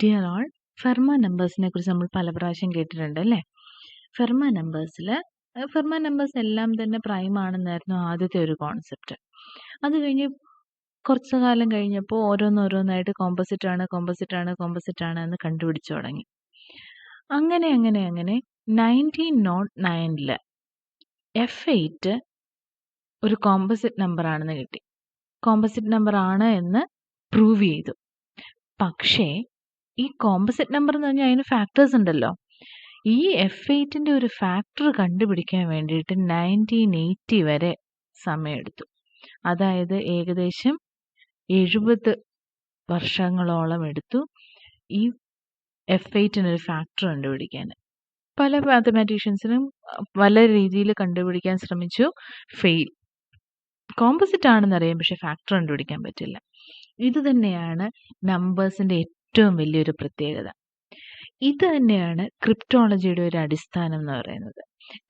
Dear all, ഫെർമ നമ്പേഴ്സിനെ കുറിച്ച് നമ്മൾ പല പ്രാവശ്യം കേട്ടിട്ടുണ്ട് അല്ലേ? ഫെർമ നമ്പേഴ്സ് എല്ലാം തന്നെ പ്രൈം ആണെന്നായിരുന്നു ആദ്യത്തെ ഒരു കോൺസെപ്റ്റ്. അത് കഴിഞ്ഞ് കുറച്ചു കാലം കഴിഞ്ഞപ്പോൾ ഓരോന്നോരോന്നായിട്ട് കോമ്പോസിറ്റ് ആണ് എന്ന് കണ്ടുപിടിച്ചു തുടങ്ങി. അങ്ങനെ 1909 F8 ഒരു കോമ്പോസിറ്റ് നമ്പർ ആണെന്ന് കിട്ടി. കോമ്പോസിറ്റ് നമ്പർ ആണ് എന്ന് പ്രൂവ് ചെയ്തു. പക്ഷേ ഈ കോമ്പോസിറ്റ് നമ്പർ എന്ന് പറഞ്ഞാൽ അതിന് ഫാക്ടേഴ്സ് ഉണ്ടല്ലോ. ഈ F8ന്റെ ഒരു ഫാക്ടർ കണ്ടുപിടിക്കാൻ വേണ്ടിയിട്ട് 1980 വരെ സമയമെടുത്തു. അതായത് ഏകദേശം 70 വർഷങ്ങളോളം എടുത്തു ഈ F8നൊരു ഫാക്ടർ കണ്ടുപിടിക്കാൻ. പല മാത്തമാറ്റീഷ്യൻസിനും പല രീതിയിൽ കണ്ടുപിടിക്കാൻ ശ്രമിച്ചു, ഫെയിൽ. കോമ്പോസിറ്റ് ആണെന്നറിയാം, പക്ഷെ ഫാക്ടർ കണ്ടുപിടിക്കാൻ പറ്റില്ല. ഇത് തന്നെയാണ് നമ്പേഴ്സിന്റെ ഏറ്റവും വലിയൊരു പ്രത്യേകത. ഇത് തന്നെയാണ് ക്രിപ്റ്റോളജിയുടെ ഒരു അടിസ്ഥാനം എന്ന് പറയുന്നത്.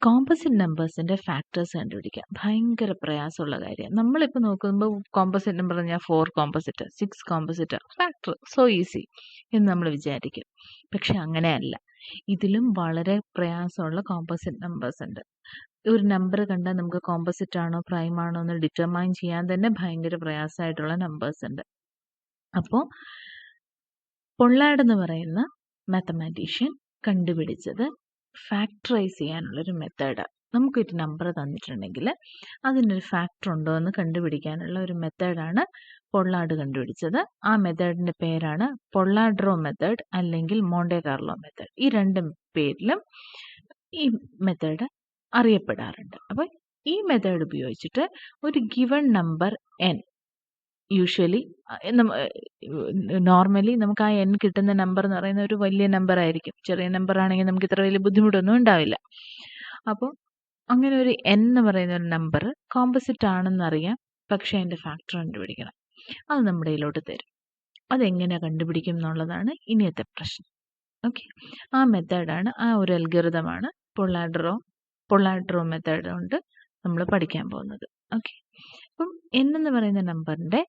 കോമ്പോസിറ്റ് നമ്പേഴ്സിന്റെ ഫാക്ടേഴ്സ് കണ്ടുപിടിക്കുക ഭയങ്കര പ്രയാസമുള്ള കാര്യമാണ്. നമ്മളിപ്പോൾ നോക്കുമ്പോൾ കോമ്പോസിറ്റ് നമ്പർ പറഞ്ഞാൽ 4 composite, 6 composite, factor so easy എന്ന് നമ്മൾ വിചാരിക്കും. പക്ഷെ അങ്ങനെയല്ല. ഇതിലും വളരെ പ്രയാസമുള്ള കോമ്പോസിറ്റ് നമ്പേഴ്സ് ഉണ്ട്. ഒരു നമ്പർ കണ്ടാൽ നമുക്ക് കോമ്പോസിറ്റ് ആണോ പ്രൈം ആണോ എന്ന് ഡിറ്റർമൈൻ ചെയ്യാൻ തന്നെ ഭയങ്കര പ്രയാസമായിട്ടുള്ള നമ്പേഴ്സ് ഉണ്ട്. അപ്പോൾ പൊള്ളാർഡ് എന്ന് പറയുന്ന മാത്തമാറ്റീഷ്യൻ കണ്ടുപിടിച്ചത് ഫാക്ടറൈസ് ചെയ്യാനുള്ളൊരു മെത്തേഡാണ്. നമുക്കൊരു നമ്പർ തന്നിട്ടുണ്ടെങ്കിൽ അതിനൊരു ഫാക്ടർ ഉണ്ടോ എന്ന് കണ്ടുപിടിക്കാനുള്ള ഒരു മെത്തേഡാണ് പൊള്ളാർഡ് കണ്ടുപിടിച്ചത്. ആ മെത്തേഡിന്റെ പേരാണ് പൊള്ളാർഡ്രോ മെത്തേഡ് അല്ലെങ്കിൽ മോണ്ടെ കാർലോ മെത്തേഡ്. ഈ രണ്ട് പേരിലും ഈ മെത്തേഡ് അറിയപ്പെടാറുണ്ട്. അപ്പോൾ ഈ മെത്തേഡ് ഉപയോഗിച്ചിട്ട് ഒരു given number n, usually normally നമുക്ക് ആ n കിട്ടുന്ന നമ്പർ എന്ന് പറയുന്ന ഒരു വലിയ നമ്പർ ആയിരിക്കും. ചെറിയ നമ്പർ ആണെങ്കിൽ നമുക്ക് ഇത്ര വലിയ ബുദ്ധിമുട്ടൊന്നും ഉണ്ടാവില്ല. അപ്പോൾ അങ്ങനെ ഒരു n എന്ന് പറയുന്ന ഒരു നമ്പർ കോമ്പോസിറ്റ് ആണെന്നറിയാം, പക്ഷെ അതിൻ്റെ ഫാക്ടർ കണ്ടുപിടിക്കണം. അത് നമ്മുടെ കയ്യിലോട്ട് തരും. അതെങ്ങനെ കണ്ടുപിടിക്കും എന്നുള്ളതാണ് ഇനിയത്തെ പ്രശ്നം. ഓക്കെ, ആ മെത്തേഡാണ്, ആ ഒരു അൽഗോരിതമാണ് പൊള്ളാർഡ്രോ മെത്തേഡ് കൊണ്ട് നമ്മൾ പഠിക്കാൻ പോകുന്നത്. ഓക്കെ, അപ്പം n എന്ന് പറയുന്ന നമ്പറിൻ്റെ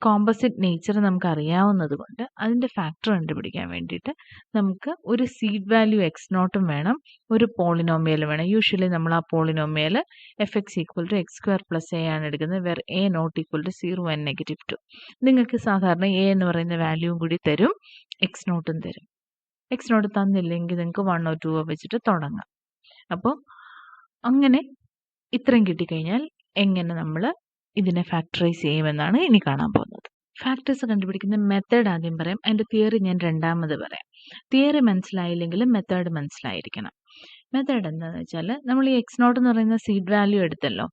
കോമ്പോസിറ്റ് നേച്ചർ നമുക്ക് അറിയാവുന്നത് കൊണ്ട് അതിൻ്റെ ഫാക്ടർ കണ്ടുപിടിക്കാൻ വേണ്ടിയിട്ട് നമുക്ക് ഒരു സീഡ് വാല്യൂ x0 വേണം, ഒരു പോളിനോമിയൽ വേണം. യൂഷ്വലി നമ്മൾ ആ പോളിനോമിയൽ fx = x² + a ആണ് എടുക്കുന്നത്, വേർ a ≠ 0 and -2. നിങ്ങൾക്ക് സാധാരണ a എന്ന് പറയുന്ന വാല്യൂവും കൂടി തരും, x0 തരും. x0 തന്നില്ലെങ്കിൽ നിങ്ങൾക്ക് 1 or 2 വെച്ചിട്ട് തുടങ്ങാം. അപ്പോൾ അങ്ങനെ ഇത്രയും കിട്ടിക്കഴിഞ്ഞാൽ എങ്ങനെ നമ്മൾ ഇതിനെ ഫാക്ടറൈസ് ചെയ്യുമെന്നാണ് ഇനി കാണാൻ പോകുന്നത്. ഫാക്ടേഴ്സ് കണ്ടുപിടിക്കുന്ന മെത്തേഡ് ആദ്യം പറയാം, അതിൻ്റെ തിയറി ഞാൻ രണ്ടാമത് പറയാം. തിയറി മനസ്സിലായില്ലെങ്കിലും മെത്തേഡ് മനസ്സിലായിരിക്കണം. മെത്തേഡ് എന്താണെന്ന് വെച്ചാൽ നമ്മൾ ഈ x0 എന്ന് പറയുന്ന സീഡ് വാല്യൂ എടുത്തല്ലോ.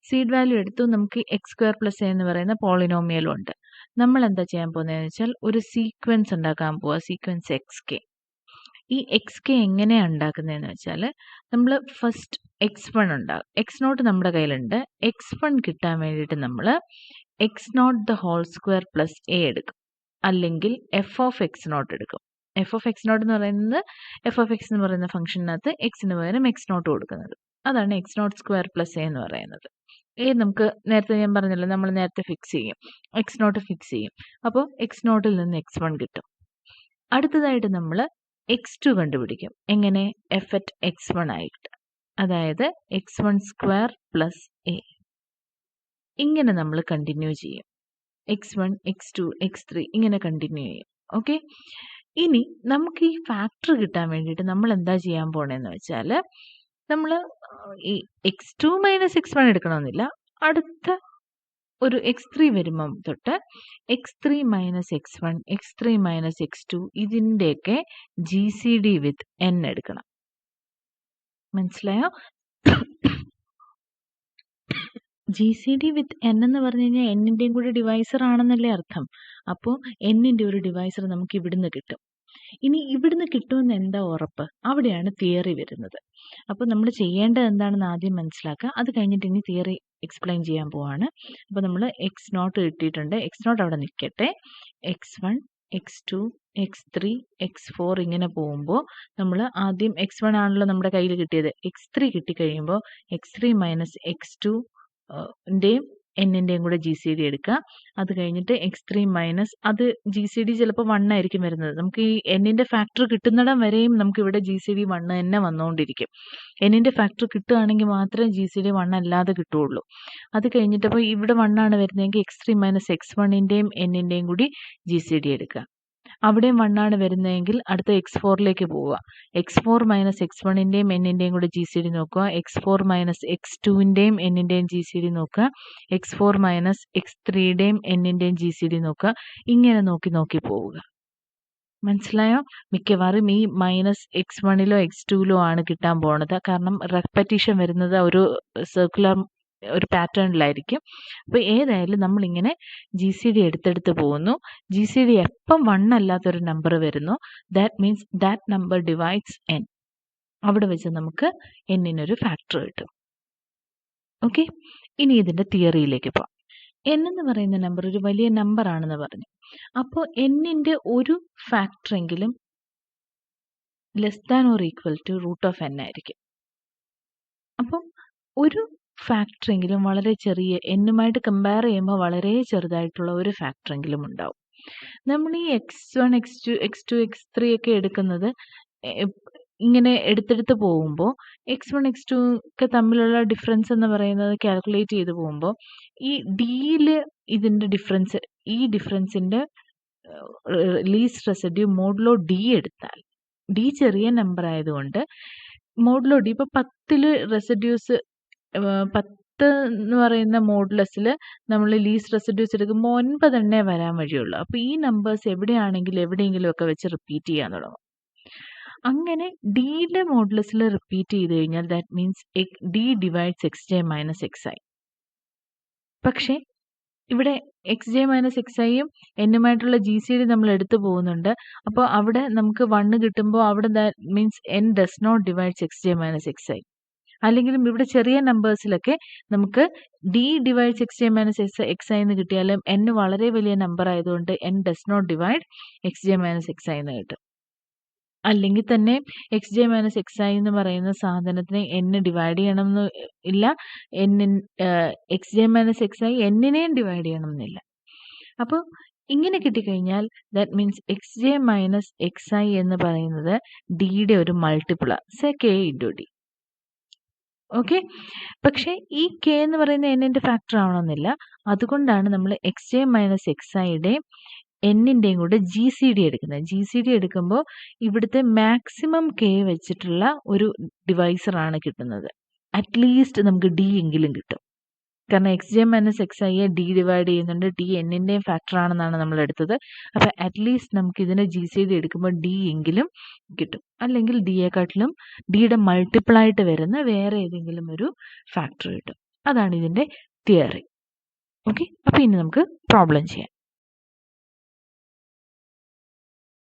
സീഡ് വാല്യൂ എടുത്തു, നമുക്ക് x² + a എന്ന് പറയുന്ന പോളിനോമിയലും ഉണ്ട്. നമ്മൾ എന്താ ചെയ്യാൻ പോകുന്നതെന്ന് വെച്ചാൽ ഒരു സീക്വൻസ് ഉണ്ടാക്കാൻ പോവുക, സീക്വൻസ് xk. ഈ xk എങ്ങനെയാണ് ഉണ്ടാക്കുന്നതെന്ന് വെച്ചാൽ നമ്മൾ ഫസ്റ്റ് x1 ഉണ്ടാകും. x0 നമ്മുടെ കയ്യിലുണ്ട്. x1 കിട്ടാൻ വേണ്ടിയിട്ട് നമ്മൾ x0² + a എടുക്കും, അല്ലെങ്കിൽ f(x0) എടുക്കും. f(x0) എന്ന് പറയുന്നത് f(x) എന്ന് പറയുന്ന ഫംഗ്ഷനകത്ത് x-ന് പകരം x0 കൊടുക്കുന്നത്. അതാണ് x02 + a എന്ന് പറയുന്നത്. a നമുക്ക് നേരത്തെ ഞാൻ പറഞ്ഞല്ലോ, നമ്മൾ നേരത്തെ ഫിക്സ് ചെയ്യും, x0 ഫിക്സ് ചെയ്യും. അപ്പോൾ x0ൽ നിന്ന് x1 കിട്ടും. അടുത്തതായിട്ട് നമ്മൾ x2 കണ്ടുപിടിക്കും. എങ്ങനെ? f(x1) ആയിട്ട്, അതായത് x1² + a. ഇങ്ങനെ നമ്മൾ കണ്ടിന്യൂ ചെയ്യും. x1, x2, x3 ഇങ്ങനെ കണ്ടിന്യൂ ചെയ്യും. ഓക്കെ, ഇനി നമുക്ക് ഈ ഫാക്ടർ കിട്ടാൻ വേണ്ടിയിട്ട് നമ്മൾ എന്താ ചെയ്യാൻ പോണേന്ന് വെച്ചാൽ നമ്മൾ ഈ x2 - x1 എടുക്കണമെന്നില്ല. അടുത്ത ഒരു x3 വരുമ്പം തൊട്ട് x3 - x1, x3 - x2 ഇതിൻ്റെയൊക്കെ GCD വിത്ത് n എടുക്കണം. മനസ്സിലായോ? GCD വിത്ത് n എന്ന് പറഞ്ഞു കഴിഞ്ഞാൽ n-ൻ്റെയും കൂടി ഡിവൈസർ ആണെന്നല്ലേ അർത്ഥം. അപ്പോൾ n-ൻ്റെ ഒരു ഡിവൈസർ നമുക്ക് ഇവിടുന്ന് കിട്ടും. ഇനി ഇവിടുന്ന് കിട്ടുമെന്ന് എന്താ ഉറപ്പ്? അവിടെയാണ് തിയറി വരുന്നത്. അപ്പോൾ നമ്മൾ ചെയ്യേണ്ടത് എന്താണെന്ന് ആദ്യം മനസ്സിലാക്കുക. അത് കഴിഞ്ഞിട്ട് ഇനി തിയറി എക്സ്പ്ലെയിൻ ചെയ്യാൻ പോവാണ്. അപ്പോൾ നമ്മൾ x0 കിട്ടിയിട്ടുണ്ട്, x0 അവിടെ നിൽക്കട്ടെ. x1, x2, x3, x4 ഇങ്ങനെ പോകുമ്പോൾ നമ്മൾ ആദ്യം x1 ആണല്ലോ നമ്മുടെ കയ്യിൽ കിട്ടിയത്. x3 കിട്ടിക്കഴിയുമ്പോൾ x3 - x2 ൻ്റെയും എന്നിൻ്റെയും കൂടെ ജി സി ഡി എടുക്കുക. അത് കഴിഞ്ഞിട്ട് x3 മൈനസ് അത് ജി സി ഡി ചിലപ്പോൾ 1 ആയിരിക്കും വരുന്നത്. നമുക്ക് ഈ എന്നിൻ്റെ ഫാക്ടർ കിട്ടുന്നിടം വരെയും നമുക്കിവിടെ ജി സി ഡി 1 തന്നെ വന്നുകൊണ്ടിരിക്കും. എന്നിൻ്റെ ഫാക്ടർ കിട്ടുകയാണെങ്കിൽ മാത്രമേ ജി സി ഡി 1 അല്ലാതെ കിട്ടുകയുള്ളൂ. അത് കഴിഞ്ഞിട്ട് അപ്പോൾ ഇവിടെ 1 ആണ് വരുന്നതെങ്കിൽ x3 മൈനസ് x1ൻ്റെയും എന്നിൻ്റെയും കൂടി ജി സി ഡി എടുക്കുക. അവിടെയും 1 ആണ് വരുന്നതെങ്കിൽ അടുത്ത x4ലേക്ക് പോവുക. x4 മൈനസ് x1ൻ്റെയും എന്നിൻ്റെയും കൂടെ ജി സി ഡി നോക്കുക. x4 മൈനസ് x2ൻ്റെയും എന്നിൻ്റെയും ജി സി ഡി നോക്കുക. x4 മൈനസ് x3യുടെയും എന്നിൻ്റെയും ജി സി ഡി നോക്കുക. ഇങ്ങനെ നോക്കി നോക്കി പോവുക. മനസ്സിലായോ? മിക്കവാറും ഈ മൈനസ് x1ലോ x2ലോ ആണ് കിട്ടാൻ പോണത്. കാരണം റെപ്പറ്റീഷൻ വരുന്നത് ഒരു സർക്കുലർ ഒരു പാറ്റേണിലായിരിക്കും. അപ്പോൾ ഏതായാലും നമ്മളിങ്ങനെ ജി സി ഡി എടുത്തെടുത്ത് പോകുന്നു. ജി സി ഡി എപ്പം 1 അല്ലാത്തൊരു നമ്പർ വരുന്നു, that means that number divides n. അവിടെ വെച്ച് നമുക്ക് എന്നിനൊരു ഫാക്ടർ കിട്ടും. ഓക്കെ, ഇനി ഇതിൻ്റെ തിയറിയിലേക്ക് പോകാം. n എന്ന് പറയുന്ന നമ്പർ ഒരു വലിയ നമ്പർ ആണെന്ന് പറഞ്ഞു. അപ്പോൾ എന്നിൻ്റെ ഒരു ഫാക്ടറെങ്കിലും less than or equal to root of n ആയിരിക്കും. അപ്പം ഒരു ഫാക്ടറെങ്കിലും വളരെ ചെറിയ എന്നുമായിട്ട് കമ്പയർ ചെയ്യുമ്പോൾ വളരെ ചെറുതായിട്ടുള്ള ഒരു ഫാക്ടറെങ്കിലും ഉണ്ടാവും. നമ്മൾ ഈ x1 x2 x2 x3 ഒക്കെ എടുക്കുന്നത് ഇങ്ങനെ എടുത്തെടുത്ത് പോകുമ്പോൾ x1 x2 ഒക്കെ തമ്മിലുള്ള ഡിഫറൻസ് എന്ന് പറയുന്നത് കാൽക്കുലേറ്റ് ചെയ്ത് പോകുമ്പോൾ ഈ ഡിയിൽ ഇതിൻ്റെ ഡിഫറൻസ്, ഈ ഡിഫറൻസിൻ്റെ ലീസ്റ്റ് റെസിഡ്യൂ മോഡുലോ ഡി എടുത്താൽ, ഡി ചെറിയ നമ്പർ ആയതുകൊണ്ട് മോഡുലോ ഡി ഇപ്പോൾ 10 റെസിഡ്യൂസ് 10 എന്ന് പറയുന്ന മോഡുലസിൽ നമ്മൾ ലീസ്റ്റ് റെസിഡ്യൂസ് എടുക്കുമ്പോൾ 9 എണ്ണേ വരാൻ വഴിയുള്ളൂ. അപ്പോൾ ഈ നമ്പേഴ്സ് എവിടെയെങ്കിലും ഒക്കെ വെച്ച് റിപ്പീറ്റ് ചെയ്യാൻ തുടങ്ങും. അങ്ങനെ ഡിയുടെ മോഡുലസിൽ റിപ്പീറ്റ് ചെയ്ത് കഴിഞ്ഞാൽ that means D divides x j minus x I. പക്ഷേ ഇവിടെ എക്സ് ജെ മൈനസ് എക്സ് ഐയും എന്നുമായിട്ടുള്ള ജി സി ഡി നമ്മൾ എടുത്തു പോകുന്നുണ്ട്. അപ്പോൾ അവിടെ നമുക്ക് 1 കിട്ടുമ്പോൾ അവിടെ that means n does not divides x j minus x i. അല്ലെങ്കിലും ഇവിടെ ചെറിയ നമ്പേഴ്സിലൊക്കെ നമുക്ക് d divides x j minus x i എന്ന് കിട്ടിയാലും n വളരെ വലിയ നമ്പർ ആയതുകൊണ്ട് n does not divide x j minus x i എന്ന് കിട്ടും. അല്ലെങ്കിൽ തന്നെ x j minus x i എന്ന് പറയുന്ന സാധനത്തിനെ n ഡിവൈഡ് ചെയ്യണമെന്ന് ഇല്ല, x j minus x i എന്നിനെയും ഡിവൈഡ് ചെയ്യണമെന്നില്ല. അപ്പോൾ ഇങ്ങനെ കിട്ടിക്കഴിഞ്ഞാൽ that means X j minus x i എന്ന് പറയുന്നത് ഡിയുടെ ഒരു മൾട്ടിപ്പിളാണ്, സെ കെ ഇൻറ്റു ഡി. ഓക്കെ, പക്ഷേ ഈ കെ എന്ന് പറയുന്ന എന്നിൻ്റെ ഫാക്ടർ ആവണമെന്നില്ല. അതുകൊണ്ടാണ് നമ്മൾ എക്സ് ജെ മൈനസ് എക്സ് ഐയുടെയും എന്നിൻ്റെയും കൂടെ ജി സി ഡി എടുക്കുന്നത്. ജി സി ഡി എടുക്കുമ്പോൾ ഇവിടുത്തെ മാക്സിമം കെ വെച്ചിട്ടുള്ള ഒരു ഡിവൈസറാണ് കിട്ടുന്നത്. അറ്റ്ലീസ്റ്റ് നമുക്ക് ഡി എങ്കിലും കിട്ടും. കാരണം എക്സ് ജെ മൈനസ് എക്സ് ഐയെ ഡി ഡിവൈഡ് ചെയ്യുന്നുണ്ട്, ഡി എന്നിൻ്റെയും ഫാക്ടർ ആണെന്നാണ് നമ്മൾ എടുത്തത്. അപ്പോൾ അറ്റ്ലീസ്റ്റ് നമുക്ക് ഇതിനെ ജി സി ഡി എടുക്കുമ്പോൾ ഡി എങ്കിലും കിട്ടും. അല്ലെങ്കിൽ ഡിയെക്കാട്ടിലും ഡിയുടെ മൾട്ടിപ്പിളായിട്ട് വരുന്ന വേറെ ഏതെങ്കിലും ഒരു ഫാക്ടർ കിട്ടും. അതാണ് ഇതിൻ്റെ തിയറി. ഓക്കെ, അപ്പോൾ ഇനി നമുക്ക് പ്രോബ്ലം ചെയ്യാം.